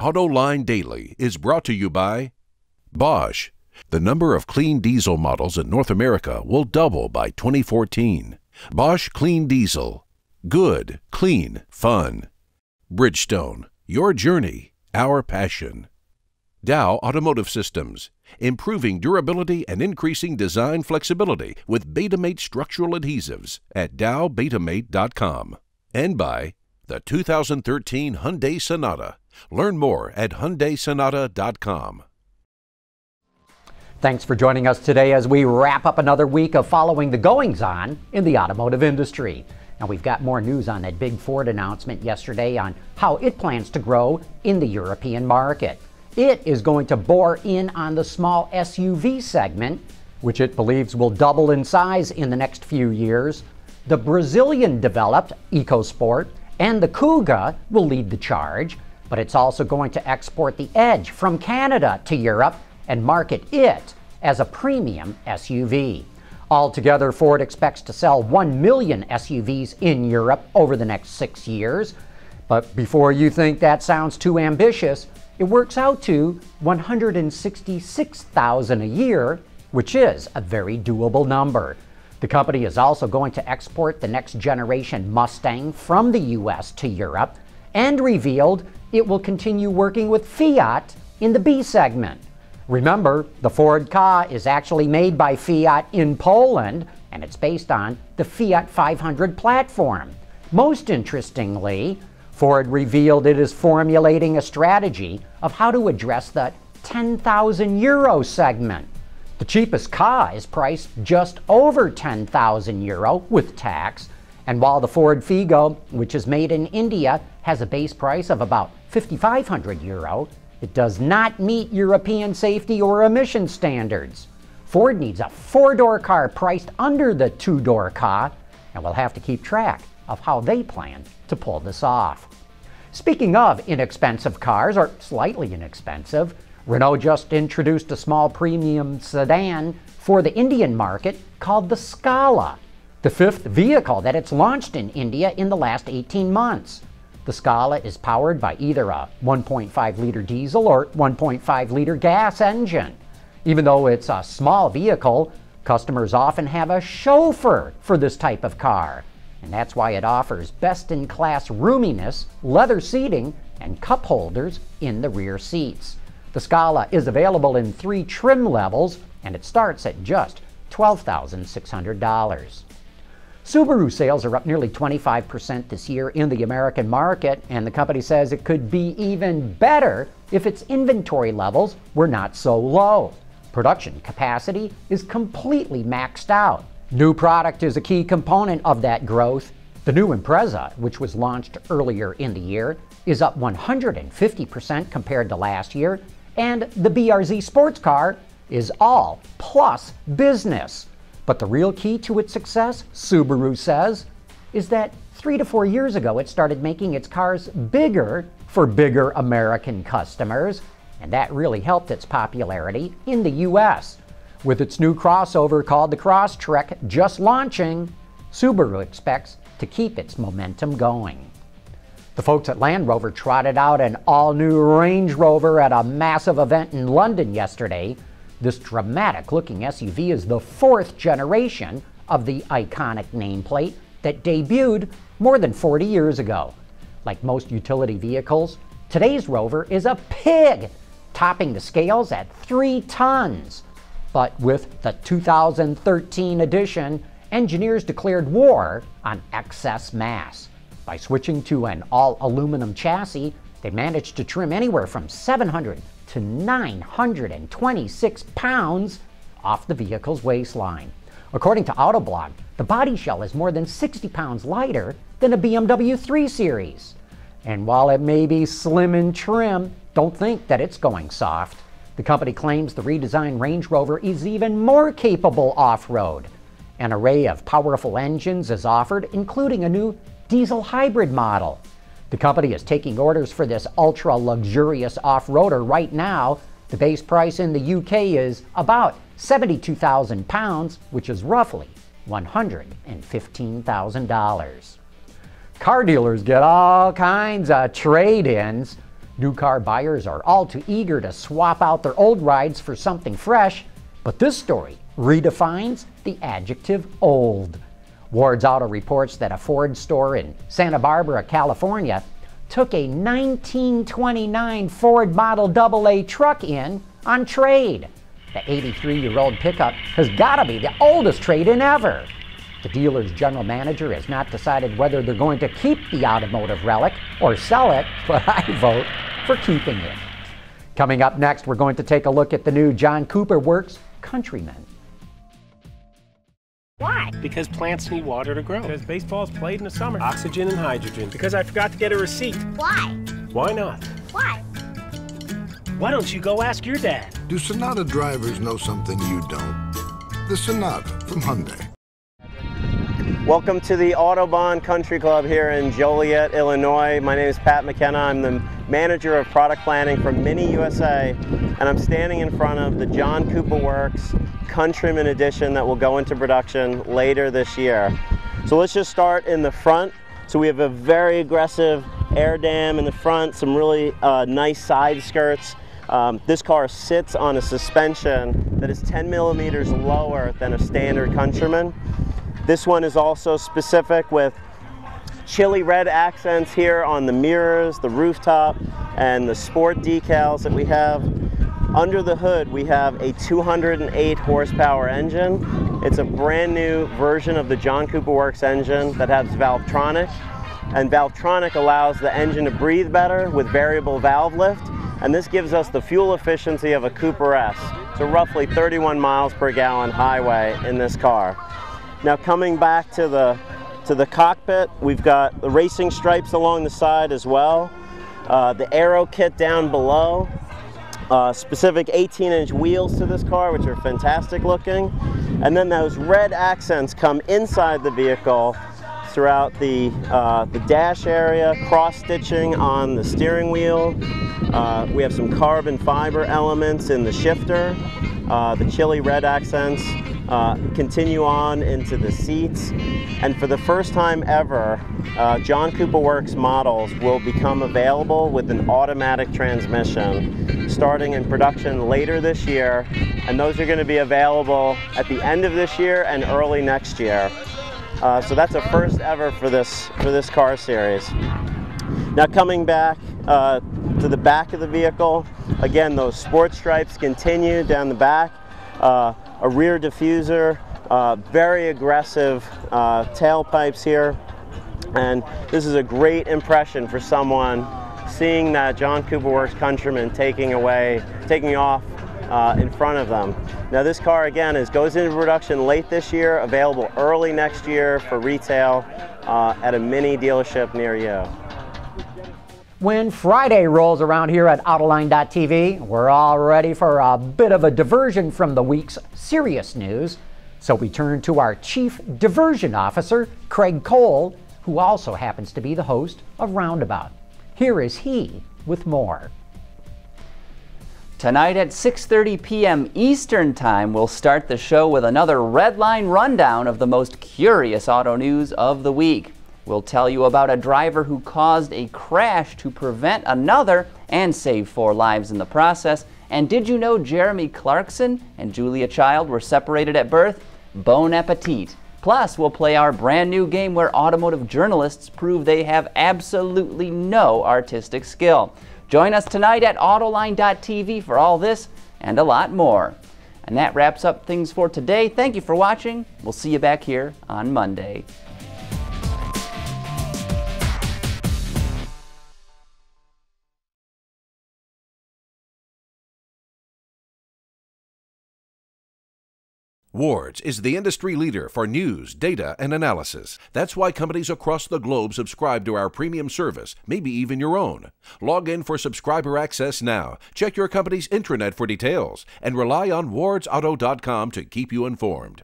Autoline Daily is brought to you by Bosch. The number of clean diesel models in North America will double by 2014. Bosch Clean Diesel. Good, clean, fun. Bridgestone. Your journey, our passion. Dow Automotive Systems. Improving durability and increasing design flexibility with Betamate structural adhesives at dowbetamate.com. And by the 2013 Hyundai Sonata. Learn more at hyundaisonata.com. Thanks for joining us today as we wrap up another week of following the goings-on in the automotive industry. Now, we've got more news on that big Ford announcement yesterday on how it plans to grow in the European market. It is going to bore in on the small SUV segment, which it believes will double in size in the next few years. The Brazilian-developed EcoSport and the Kuga will lead the charge, but it's also going to export the Edge from Canada to Europe and market it as a premium SUV. Altogether, Ford expects to sell 1 million SUVs in Europe over the next 6 years. But before you think that sounds too ambitious, it works out to 166,000 a year, which is a very doable number. The company is also going to export the next generation Mustang from the US to Europe and revealed it will continue working with Fiat in the B segment. Remember, the Ford Ka is actually made by Fiat in Poland, and it's based on the Fiat 500 platform. Most interestingly, Ford revealed it is formulating a strategy of how to address the 10,000 euro segment. The cheapest Ka is priced just over 10,000 euro with tax, and while the Ford Figo, which is made in India, has a base price of about 5,500 euro, it does not meet European safety or emission standards. Ford needs a 4-door car priced under the 2-door Ka, and we'll have to keep track of how they plan to pull this off. Speaking of inexpensive cars, or slightly inexpensive, Renault just introduced a small premium sedan for the Indian market called the Scala, the 5th vehicle that it's launched in India in the last 18 months. The Scala is powered by either a 1.5-liter diesel or 1.5-liter gas engine. Even though it's a small vehicle, customers often have a chauffeur for this type of car, and that's why it offers best-in-class roominess, leather seating, and cup holders in the rear seats. The Scala is available in 3 trim levels, and it starts at just $12,600. Subaru sales are up nearly 25% this year in the American market, and the company says it could be even better if its inventory levels were not so low. Production capacity is completely maxed out. New product is a key component of that growth. The new Impreza, which was launched earlier in the year, is up 150% compared to last year, and the BRZ sports car is all plus business. But the real key to its success, Subaru says, is that 3 to 4 years ago it started making its cars bigger for bigger American customers, and that really helped its popularity in the US. With its new crossover called the Crosstrek just launching, Subaru expects to keep its momentum going. The folks at Land Rover trotted out an all-new Range Rover at a massive event in London yesterday. This dramatic-looking SUV is the 4th generation of the iconic nameplate that debuted more than 40 years ago. Like most utility vehicles, today's Rover is a pig, topping the scales at 3 tons. But with the 2013 edition, engineers declared war on excess mass. By switching to an all-aluminum chassis, they managed to trim anywhere from 700 to 926 pounds off the vehicle's waistline. According to Autoblog, the body shell is more than 60 pounds lighter than a BMW 3 Series. And while it may be slim and trim, don't think that it's going soft. The company claims the redesigned Range Rover is even more capable off-road. An array of powerful engines is offered, including a new diesel hybrid model. The company is taking orders for this ultra-luxurious off-roader right now. The base price in the UK is about £72,000, which is roughly $115,000. Car dealers get all kinds of trade-ins. New car buyers are all too eager to swap out their old rides for something fresh, but this story redefines the adjective old. Ward's Auto reports that a Ford store in Santa Barbara, California, took a 1929 Ford Model AA truck in on trade. The 83-year-old pickup has got to be the oldest trade-in ever. The dealer's general manager has not decided whether they're going to keep the automotive relic or sell it, but I vote for keeping it. Coming up next, we're going to take a look at the new John Cooper Works Countryman. Why? Because plants need water to grow. Because baseball's played in the summer. Oxygen and hydrogen. Because I forgot to get a receipt. Why? Why not? Why? Why don't you go ask your dad? Do Sonata drivers know something you don't? The Sonata from Hyundai. Welcome to the Autobahn Country Club here in Joliet, Illinois. My name is Pat McKenna. I'm the manager of product planning for Mini USA, and I'm standing in front of the John Cooper Works Countryman edition that will go into production later this year. So let's just start in the front. So we have a very aggressive air dam in the front, some really nice side skirts. This car sits on a suspension that is 10 millimeters lower than a standard Countryman. This one is also specific with chili red accents here on the mirrors, the rooftop, and the sport decals that we have. Under the hood, we have a 208 horsepower engine. It's a brand new version of the John Cooper Works engine that has Valvetronic. And Valvetronic allows the engine to breathe better with variable valve lift. And this gives us the fuel efficiency of a Cooper S. So roughly 31 miles per gallon highway in this car. Now coming back to the cockpit, we've got the racing stripes along the side as well. The aero kit down below. Specific 18-inch wheels to this car, which are fantastic looking. And then those red accents come inside the vehicle throughout the dash area, cross-stitching on the steering wheel. We have some carbon fiber elements in the shifter. The chili red accents continue on into the seats. And for the first time ever, John Cooper Works models will become available with an automatic transmission starting in production later this year. And those are going to be available at the end of this year and early next year. So that's a first ever for this car series. Now coming back to the back of the vehicle, again those sport stripes continue down the back. A rear diffuser, very aggressive tailpipes here, and this is a great impression for someone seeing that John Cooper Works Countryman taking off in front of them. Now this car again goes into production late this year, available early next year for retail at a Mini dealership near you. When Friday rolls around here at Autoline.tv, we're all ready for a bit of a diversion from the week's serious news. So we turn to our Chief Diversion Officer, Craig Cole, who also happens to be the host of Roundabout. Here is he with more. Tonight at 6:30 p.m. Eastern Time, we'll start the show with another Red Line rundown of the most curious auto news of the week. We'll tell you about a driver who caused a crash to prevent another and save 4 lives in the process. And did you know Jeremy Clarkson and Julia Child were separated at birth? Bon appetit. Plus, we'll play our brand new game where automotive journalists prove they have absolutely no artistic skill. Join us tonight at Autoline.tv for all this and a lot more. And that wraps up things for today. Thank you for watching. We'll see you back here on Monday. Ward's is the industry leader for news, data, and analysis. That's why companies across the globe subscribe to our premium service, maybe even your own. Log in for subscriber access now. Check your company's intranet for details, and rely on wardsauto.com to keep you informed.